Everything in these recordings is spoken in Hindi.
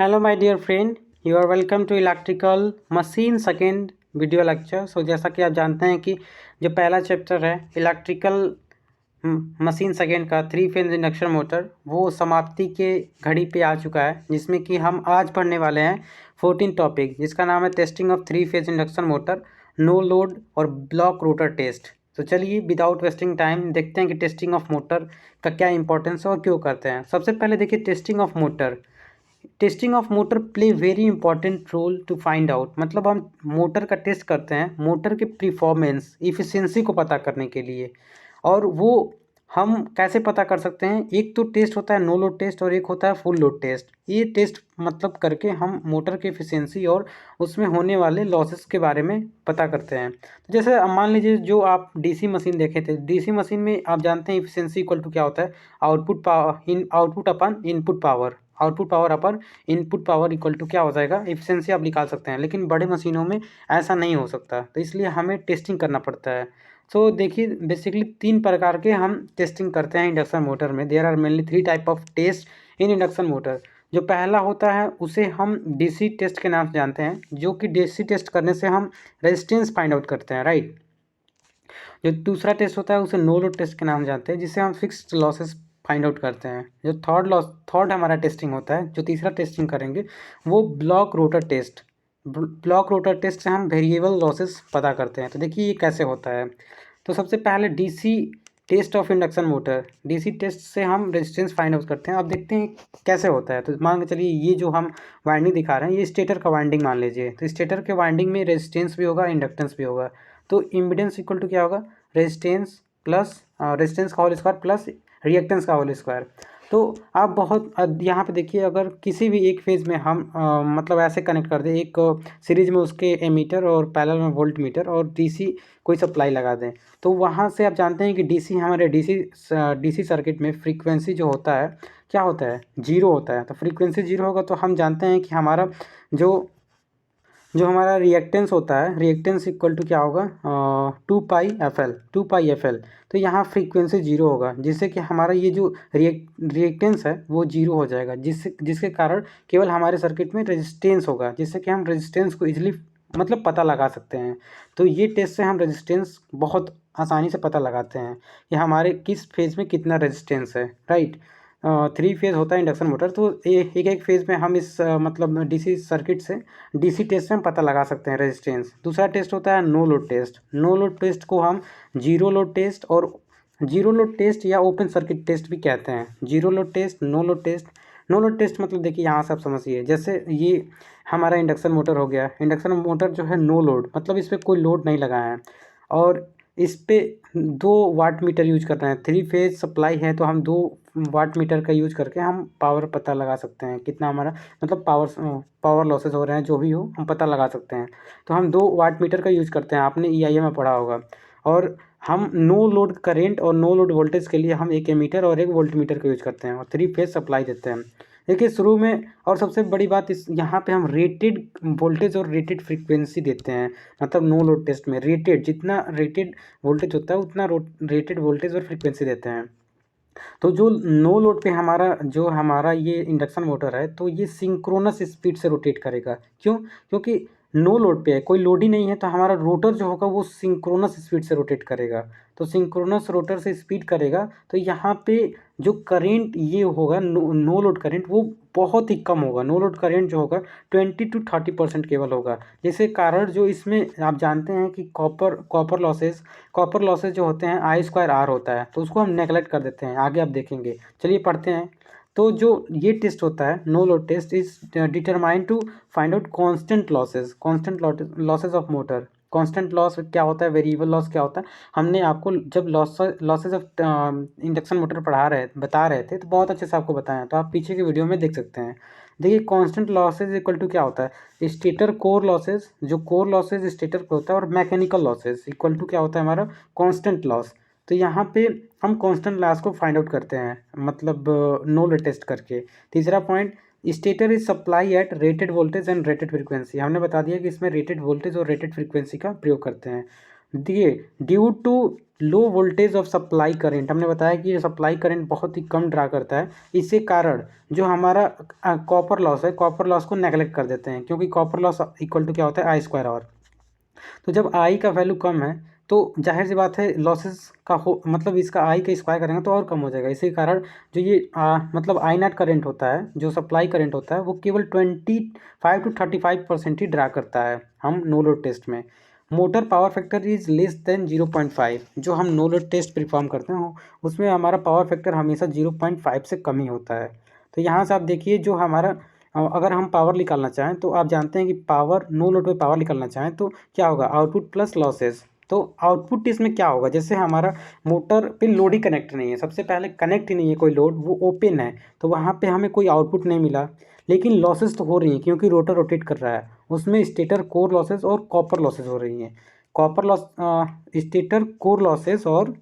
Hello my dear friend, you are welcome to electrical machine second video lecture. जैसा कि आप जानते हैं कि जो पहला चैप्टर है इलेक्ट्रिकल मशीन सेकेंड का थ्री फेज इंडक्शन मोटर वो समाप्ति के घड़ी पे आ चुका है, जिसमें कि हम आज पढ़ने वाले हैं 14 टॉपिक, जिसका नाम है testing of three phase induction motor, no load और ब्लॉक रोटर टेस्ट। तो चलिए विदाउट वेस्टिंग टाइम देखते हैं कि टेस्टिंग ऑफ मोटर का क्या इंपॉर्टेंस है और क्यों करते हैं। सबसे पहले देखिए testing of motor play very important role to find out. मतलब हम मोटर का टेस्ट करते हैं मोटर के परफॉर्मेंस इफ़िशियंसी को पता करने के लिए। और वो हम कैसे पता कर सकते हैं? एक तो टेस्ट होता है नो लोड टेस्ट और एक होता है फुल लोड टेस्ट। ये टेस्ट मतलब करके हम मोटर की एफिशिएंसी और उसमें होने वाले लॉसेस के बारे में पता करते हैं। तो जैसे अब मान लीजिए जो आप डीसी मशीन देखे थे, डीसी मशीन में आप जानते हैं एफिशिएंसी इक्वल टू क्या होता है? Output upon input power, output power upon input power equal to क्या हो जाएगा? एफिशिएंसी आप निकाल सकते हैं। लेकिन बड़े मशीनों में ऐसा नहीं हो सकता, तो इसलिए हमें टेस्टिंग करना पड़ता है। सो देखिए बेसिकली तीन प्रकार के हम टेस्टिंग करते हैं इंडक्शन मोटर में। There are mainly three type of test in induction motor. जो पहला होता है उसे हम डीसी टेस्ट के नाम से जानते हैं, जो कि डीसी टेस्ट करने से हम रेजिस्टेंस फाइंड आउट करते हैं, राइट। जो दूसरा टेस्ट होता है उसे नो लोड टेस्ट के नाम से जानते हैं, जिससे हम फिक्स्ड लॉसेस फाइंड आउट करते हैं। जो थर्ड हमारा टेस्टिंग होता है, जो तीसरा टेस्टिंग करेंगे वो block rotor test. Block rotor test से हम वेरिएबल लॉसेस पता करते हैं। तो देखिए ये कैसे होता है। तो सबसे पहले DC test of induction motor, DC test से हम रेजिस्टेंस फाइंड आउट करते हैं। अब देखते हैं कैसे होता है। तो मान के चलिए ये जो हम वाइंडिंग दिखा रहे हैं ये स्टेटर का वाइंडिंग मान लीजिए। तो स्टेटर के वाइंडिंग में रेजिस्टेंस भी होगा, इंडक्टेंस भी होगा। तो इम्पीडेंस इक्वल टू क्या होगा? रेजिस्टेंस प्लस रेजिस्टेंस का होल स्क्वायर प्लस रिएक्टेंस का होल स्क्वायर। तो आप यहाँ पे देखिए, अगर किसी भी एक फेज़ में हम मतलब ऐसे कनेक्ट कर दें, एक सीरीज में उसके एमीटर और पैरेलल में वोल्ट मीटर और डीसी कोई सप्लाई लगा दें, तो वहाँ से आप जानते हैं कि डीसी हमारे डीसी सर्किट में फ्रीक्वेंसी जो होता है क्या होता है? जीरो होता है। तो फ्रीक्वेंसी जीरो होगा तो हम जानते हैं कि हमारा जो जो हमारा रिएक्टेंस होता है, रिएक्टेंस इक्वल टू क्या होगा? 2 पाई एफ एल। तो यहाँ फ्रीक्वेंसी जीरो होगा, जिससे कि हमारा ये जो रिएक्टेंस है वो जीरो हो जाएगा, जिसके कारण केवल हमारे सर्किट में रेजिस्टेंस होगा, जिससे कि हम रेजिस्टेंस को इजीली मतलब पता लगा सकते हैं। तो ये टेस्ट से हम रेजिस्टेंस बहुत आसानी से पता लगाते हैं कि हमारे किस फेज़ में कितना रेजिस्टेंस है, राइट। थ्री फेज़ होता है इंडक्शन मोटर, तो एक एक फेज़ में हम इस मतलब डीसी सर्किट से डीसी टेस्ट से हम पता लगा सकते हैं रेजिस्टेंस। दूसरा टेस्ट होता है no load test. No load test को हम जीरो लोड टेस्ट और जीरो लोड टेस्ट या ओपन सर्किट टेस्ट भी कहते हैं। Zero load test, no load test. No load test मतलब देखिए यहाँ से आप समझिए, जैसे ये हमारा इंडक्शन मोटर हो गया। इंडक्शन मोटर जो है नो लोड, मतलब इस पर कोई लोड नहीं लगाया है और इस पे 2 वाट मीटर यूज कर रहे हैं। थ्री फेज सप्लाई है तो हम 2 वाट मीटर का यूज करके हम पावर पता लगा सकते हैं, कितना हमारा मतलब पावर लॉसेस हो रहे हैं, जो भी हो हम पता लगा सकते हैं। तो हम 2 वाट मीटर का यूज करते हैं, आपने ईआईए में पढ़ा होगा। और हम नो लोड करेंट और नो लोड वोल्टेज के लिए हम एक एमीटर और एक वोल्ट मीटर का यूज करते हैं और थ्री फेज सप्लाई देते हैं। देखिए शुरू में, और सबसे बड़ी बात इस यहाँ पे हम रेटेड वोल्टेज और रेटेड फ्रीक्वेंसी देते हैं। मतलब नो लोड टेस्ट में रेटेड, जितना रेटेड वोल्टेज होता है उतना रेटेड वोल्टेज और फ्रीक्वेंसी देते हैं। तो जो नो लोड पे हमारा ये इंडक्शन मोटर है, तो ये सिंक्रोनस स्पीड से रोटेट करेगा। क्यों? क्योंकि नो लोड पे है, कोई लोड ही नहीं है, तो हमारा रोटर जो होगा वो सिंक्रोनस स्पीड से रोटेट करेगा। तो सिंक्रोनस रोटर से स्पीड करेगा, तो यहाँ पे जो करेंट ये होगा नो लोड करेंट वो बहुत ही कम होगा। नो लोड करेंट जो होगा 20 to 30% केवल होगा, जिसके कारण जो इसमें आप जानते हैं कि कॉपर लॉसेज जो होते हैं I²R होता है, तो उसको हम नेगलेक्ट कर देते हैं। आगे आप देखेंगे, चलिए पढ़ते हैं। तो जो ये टेस्ट होता है no load test is determined to find out constant losses of motor. Constant loss क्या होता है? वेरिएबल लॉस क्या होता है? हमने आपको जब लॉसेज ऑफ इंडक्शन मोटर बता रहे थे, तो बहुत अच्छे से आपको बताया, तो आप पीछे के वीडियो में देख सकते हैं। देखिए कांस्टेंट लॉसेज इक्वल टू क्या होता है? स्टेटर कोर लॉसेज, जो कोर लॉसेज स्टेटर को होता है, और मैकेनिकल लॉसेज इक्वल टू क्या होता है? हमारा कांस्टेंट लॉस। तो यहाँ पे हम कांस्टेंट लॉस को फाइंड आउट करते हैं, मतलब नो लोड टेस्ट करके। तीसरा point, stator is supply at rated voltage and rated frequency. हमने बता दिया कि इसमें रेटेड वोल्टेज और रेटेड फ्रीक्वेंसी का प्रयोग करते हैं। देखिए, due to low voltage of supply current, हमने बताया कि ये सप्लाई करंट बहुत ही कम ड्रा करता है। इसी कारण जो हमारा कॉपर लॉस है, कॉपर लॉस को नेगलेक्ट कर देते हैं, क्योंकि कॉपर लॉस इक्वल टू क्या होता है, आई स्क्वायर आर। तो जब आई का वैल्यू कम है तो जाहिर सी बात है लॉसेस का हो, मतलब इसका आई का स्क्वायर करेंगे तो और कम हो जाएगा। इसी कारण जो ये मतलब आई नॉट करंट होता है, जो सप्लाई करंट होता है, वो केवल 25 to 35% ही ड्रा करता है हम नो लोड टेस्ट में। Motor power factor is less than 0.5, जो हम नो लोड टेस्ट परफॉर्म करते हैं उसमें हमारा पावर फैक्टर हमेशा 0.5 से कम ही होता है। तो यहाँ से आप देखिए, जो हमारा अगर हम पावर निकालना चाहें तो आप जानते हैं कि पावर, नो लोड पे पावर निकालना चाहें तो क्या होगा, आउटपुट प्लस लॉसेस। तो आउटपुट इसमें क्या होगा, जैसे हमारा मोटर पे लोड ही कनेक्ट नहीं है, सबसे पहले कनेक्ट ही नहीं है कोई लोड, वो ओपन है, तो वहाँ पे हमें कोई आउटपुट नहीं मिला। लेकिन लॉसेस तो हो रही हैं क्योंकि रोटर रोटेट कर रहा है, उसमें स्टेटर कोर लॉसेस और कॉपर लॉसेस हो रही हैं। Copper loss, stator core losses और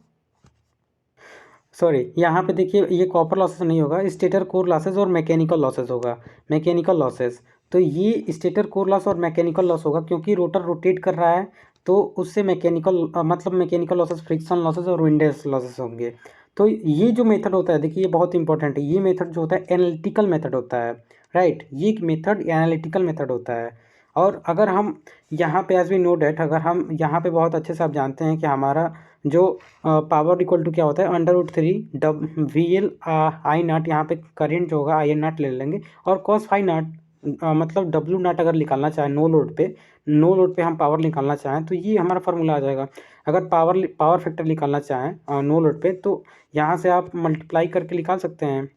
सॉरी, यहाँ पे देखिए ये कॉपर लॉसेस नहीं होगा, स्टेटर कोर लॉसेस और मैकेनिकल लॉसेस होगा, मैकेनिकल लॉसेस। तो ये स्टेटर कोर लॉस और मैकेनिकल लॉस होगा क्योंकि रोटर रोटेट कर रहा है, तो उससे मैकेनिकल मतलब मैकेनिकल लॉसेस, फ्रिक्शन लॉसेस और विंडेज लॉसेस होंगे। तो ये जो मेथड होता है, देखिए ये बहुत इंपॉर्टेंट है, ये मेथड जो होता है एनालिटिकल मेथड होता है, राइट। ये मेथड एनालिटिकल मेथड होता है। और अगर हम यहाँ पे एज वी नो डेट, अगर हम यहाँ पे बहुत अच्छे से आप जानते हैं कि हमारा जो पावर इक्वल टू क्या होता है, अंडर रूट 3 VL आई नाट, यहाँ पे करेंट जो होगा आई एन नाट ले लेंगे, और कॉस फाई नाट मतलब डब्ल्यू नाट अगर निकालना चाहें नो लोड पे, नो लोड पे हम पावर निकालना चाहें तो ये हमारा फार्मूला आ जाएगा। अगर पावर फैक्टर निकालना चाहें नो लोड पे, तो यहाँ से आप मल्टीप्लाई करके निकाल सकते हैं।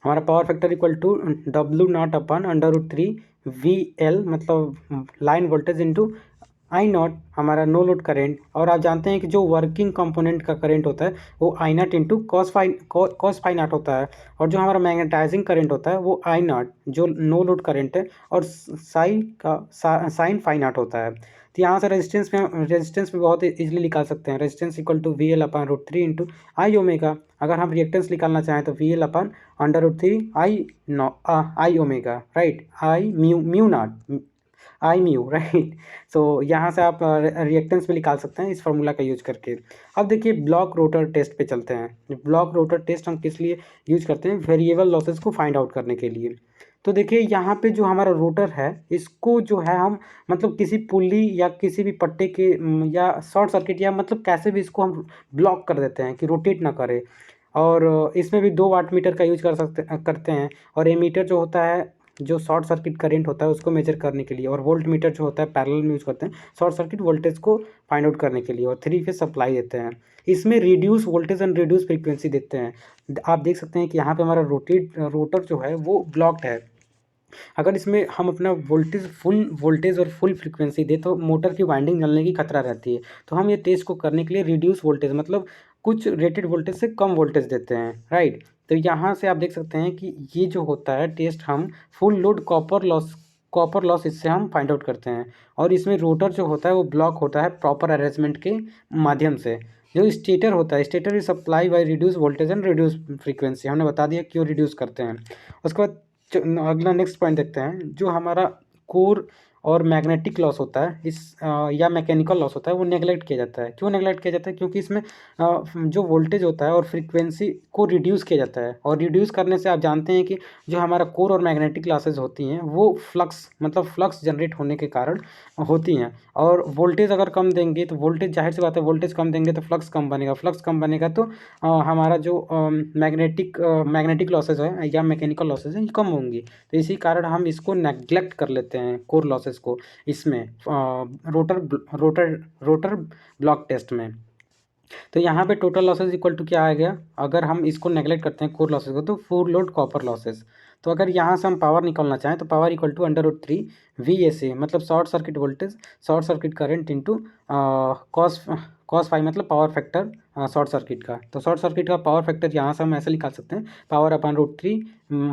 हमारा power factor equal to W0/√3 VL, मतलब line voltage into I naught, हमारा नो लोड करेंट। और आप जानते हैं कि जो वर्किंग कंपोनेंट का करंट होता है वो I naught into cos phi naught होता है, और जो हमारा मैग्नेटाइजिंग करंट होता है वो आई नॉट, जो नो लोड करंट है, और साइन फाई नॉट होता है। तो यहाँ से रेजिस्टेंस में बहुत इजीली निकाल सकते हैं, resistance equal to VL/√3 into I omega. अगर हम रिएक्टेंस निकालना चाहें तो VL/√3 I omega, right, I mu naught, I mu, right. So यहाँ से आप रिएक्टेंस भी निकाल सकते हैं इस फार्मूला का यूज करके। अब देखिए ब्लॉक रोटर टेस्ट पे चलते हैं। ब्लॉक रोटर टेस्ट हम किस लिए यूज करते हैं, वेरिएबल लॉसेस को फाइंड आउट करने के लिए। तो देखिए यहाँ पे जो हमारा रोटर है, इसको जो है हम मतलब किसी पुली या किसी भी पट्टे के या शॉर्ट सर्किट या मतलब कैसे भी इसको हम ब्लॉक कर देते हैं कि रोटेट ना करे। और इसमें भी 2 वाट मीटर का यूज करते हैं। और एमीटर जो होता है, जो शॉर्ट सर्किट करंट होता है उसको मेजर करने के लिए, और वोल्ट मीटर जो होता है पैरेलल में यूज़ करते हैं शॉर्ट सर्किट वोल्टेज को फाइंड आउट करने के लिए, और 3 फेज सप्लाई देते हैं। इसमें reduce voltage and reduce frequency देते हैं। आप देख सकते हैं कि यहाँ पे हमारा रोटर जो है वो ब्लॉक्ड है। अगर इसमें हम अपना फुल वोल्टेज और फुल फ्रीक्वेंसी दे तो मोटर की वाइंडिंग जलने की खतरा रहती है। तो हम ये टेस्ट को करने के लिए रिड्यूस वोल्टेज, मतलब कुछ रेटेड वोल्टेज से कम वोल्टेज देते हैं, राइट। तो यहाँ से आप देख सकते हैं कि ये जो होता है टेस्ट, हम फुल लोड कॉपर लॉस इससे हम फाइंड आउट करते हैं। और इसमें रोटर जो होता है वो ब्लॉक होता है प्रॉपर अरेंजमेंट के माध्यम से। जो स्टेटर होता है, stator is supply by reduce voltage and reduce frequency, हमने बता दिया क्यों रिड्यूस करते हैं। उसके बाद अगला नेक्स्ट पॉइंट देखते हैं, जो हमारा कोर और मैग्नेटिक लॉस होता है या मैकेनिकल लॉस होता है, वो नेगलेक्ट किया जाता है। क्यों नेगलेक्ट किया जाता है, क्योंकि इसमें जो वोल्टेज होता है और फ्रीक्वेंसी को रिड्यूस किया जाता है, और रिड्यूस करने से आप जानते हैं कि जो हमारा कोर और मैग्नेटिक लॉसेज होती हैं वो फ्लक्स, मतलब फ्लक्स जनरेट होने के कारण होती हैं। और वोल्टेज अगर कम देंगे तो वोल्टेज, जाहिर सी बात है वोल्टेज कम देंगे तो फ्लक्स कम बनेगा, फ्लक्स कम बनेगा तो हमारा जो मैग्नेटिक लॉसेज है या मैकेनिकल लॉसेज है ये कम होंगी। तो इसी कारण हम इसको नेग्लेक्ट कर लेते हैं कोर लॉसेस को इसमें रोटर ब्लॉक टेस्ट में। तो यहाँ पे टोटल लॉसेज इक्वल टू क्या आ गया, अगर हम इसको नेगलेक्ट करते हैं कोर लॉसेज को तो फुल लोड कॉपर लॉसेज। तो अगर यहाँ से हम पावर निकालना चाहें तो पावर इक्वल टू अंडर√3 VSA, मतलब short circuit voltage, short circuit current into cos phi, मतलब पावर फैक्टर शॉर्ट सर्किट का। तो शॉर्ट सर्किट का पावर फैक्टर यहाँ से हम ऐसे निकाल सकते हैं, power upon √3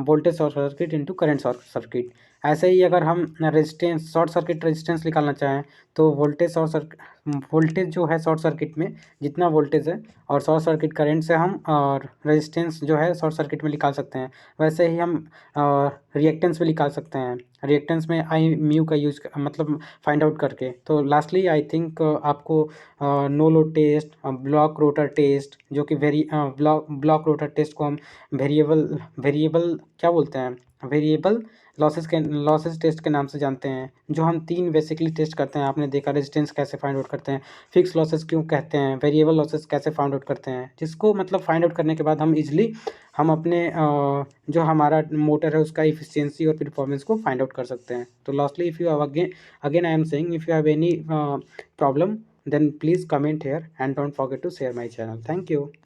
voltage short circuit into current short circuit. ऐसे ही अगर हम रेजिस्टेंस शॉर्ट सर्किट रेजिस्टेंस निकालना चाहें तो वोल्टेज जो है शॉर्ट सर्किट में जितना वोल्टेज है और शॉर्ट सर्किट करंट से हम और रेजिस्टेंस जो है शॉर्ट सर्किट में निकाल सकते हैं। वैसे ही हम रिएक्टेंस भी निकाल सकते हैं, रिएक्टेंस में आई म्यू का यूज मतलब फाइंड आउट करके। तो लास्टली आई थिंक आपको no load test, block rotor test, जो कि ब्लॉक रोटर टेस्ट को हम वेरिएबल क्या बोलते हैं, वेरिएबल लॉसेस टेस्ट के नाम से जानते हैं, जो हम 3 बेसिकली टेस्ट करते हैं। आपने देखा रेजिस्टेंस कैसे फाइंड आउट करते हैं, फिक्स लॉसेस क्यों कहते हैं, वेरिएबल लॉसेस कैसे फाइंड आउट करते हैं, जिसको मतलब फाइंड आउट करने के बाद हम इजीली हम अपने जो हमारा मोटर है उसका इफिशियंसी और परफॉर्मेंस को फाइंड आउट कर सकते हैं। तो lastly if you have again I am saying, if you have any problem then please comment here and don't forget to share my channel. Thank you.